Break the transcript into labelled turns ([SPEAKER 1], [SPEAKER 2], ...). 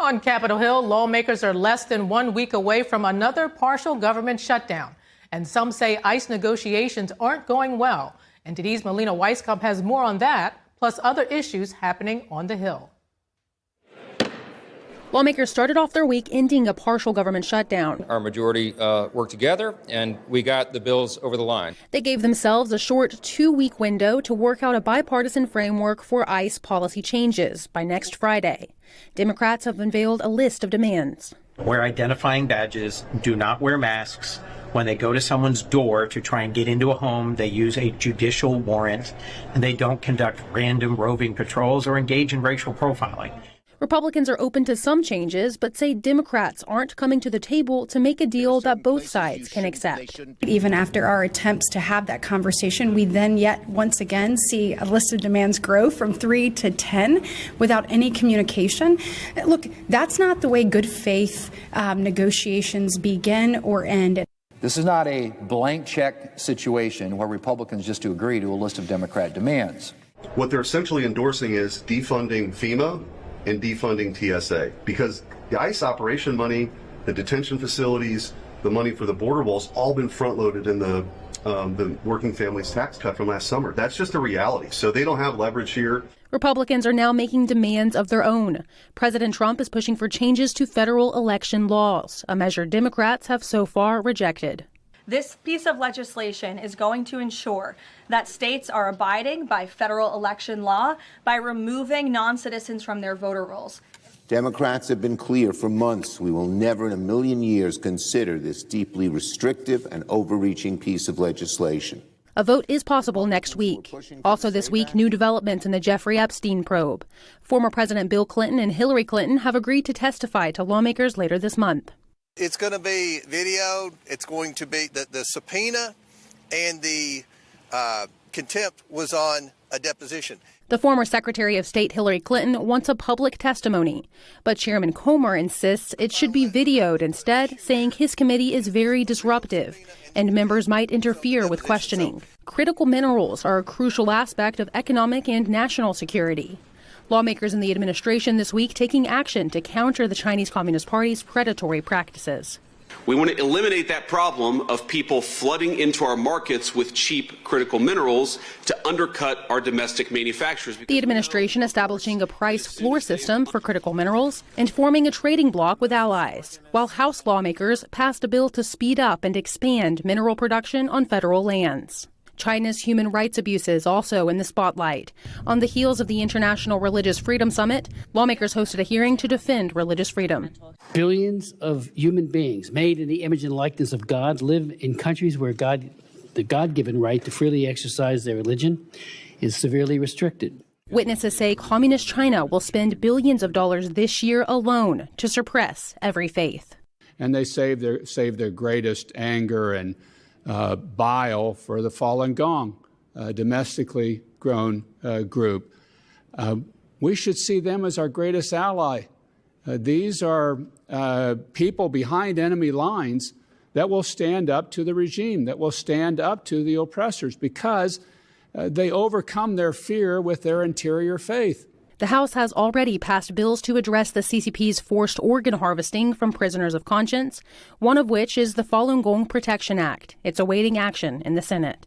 [SPEAKER 1] On Capitol Hill, lawmakers are less than 1 week away from another partial government shutdown. And some say ICE negotiations aren't going well. NTD's Melina Weiskamp has more on that, plus other issues happening on the Hill.
[SPEAKER 2] Lawmakers started off their week ending a partial government shutdown.
[SPEAKER 3] Our majority worked together, and we got the bills over the line.
[SPEAKER 2] They gave themselves a short 2-week window to work out a bipartisan framework for ICE policy changes by next Friday. Democrats have unveiled a list of demands.
[SPEAKER 4] Wear identifying badges, do not wear masks. When they go to someone's door to try and get into a home, they use a judicial warrant, and they don't conduct random roving patrols or engage in racial profiling.
[SPEAKER 2] Republicans are open to some changes, but say Democrats aren't coming to the table to make a deal that both sides can accept.
[SPEAKER 5] Even after our attempts to have that conversation, we then yet once again see a list of demands grow from 3 to 10 without any communication. Look, that's not the way good faith negotiations begin or end.
[SPEAKER 6] This is not a blank check situation where Republicans just to agree to a list of Democrat demands.
[SPEAKER 7] What they're essentially endorsing is defunding FEMA and defunding TSA, because the ICE operation money, the detention facilities, the money for the border walls, all been front-loaded in the working families tax cut from last summer. That's just a reality. So they don't have leverage here.
[SPEAKER 2] Republicans are now making demands of their own. President Trump is pushing for changes to federal election laws, a measure Democrats have so far rejected.
[SPEAKER 8] This piece of legislation is going to ensure that states are abiding by federal election law by removing non-citizens from their voter rolls.
[SPEAKER 9] Democrats have been clear for months we will never in a million years consider this deeply restrictive and overreaching piece of legislation.
[SPEAKER 2] A vote is possible next week. Also this week, new developments in the Jeffrey Epstein probe. Former President Bill Clinton and Hillary Clinton have agreed to testify to lawmakers later this month.
[SPEAKER 10] It's going to be videoed. It's going to be the subpoena and the contempt was on a deposition.
[SPEAKER 2] The former Secretary of State Hillary Clinton wants a public testimony, but Chairman Comer insists it should be videoed instead, saying his committee is very disruptive and members might interfere with questioning. Critical minerals are a crucial aspect of economic and national security. Lawmakers in the administration this week taking action to counter the Chinese Communist Party's predatory practices.
[SPEAKER 11] We want to eliminate that problem of people flooding into our markets with cheap critical minerals to undercut our domestic manufacturers.
[SPEAKER 2] The administration establishing a price floor system for critical minerals and forming a trading bloc with allies, while House lawmakers passed a bill to speed up and expand mineral production on federal lands. China's human rights abuses also in the spotlight. On the heels of the International Religious Freedom Summit, lawmakers hosted a hearing to defend religious freedom.
[SPEAKER 12] Billions of human beings made in the image and likeness of God live in countries where the God-given right to freely exercise their religion is severely restricted.
[SPEAKER 2] Witnesses say communist China will spend billions of dollars this year alone to suppress every faith.
[SPEAKER 13] And they save their greatest anger and bile for the Falun Gong, domestically grown group. We should see them as our greatest ally. These are people behind enemy lines that will stand up to the regime, that will stand up to the oppressors, because they overcome their fear with their interior faith.
[SPEAKER 2] The House has already passed bills to address the CCP's forced organ harvesting from prisoners of conscience, one of which is the Falun Gong Protection Act. It's awaiting action in the Senate.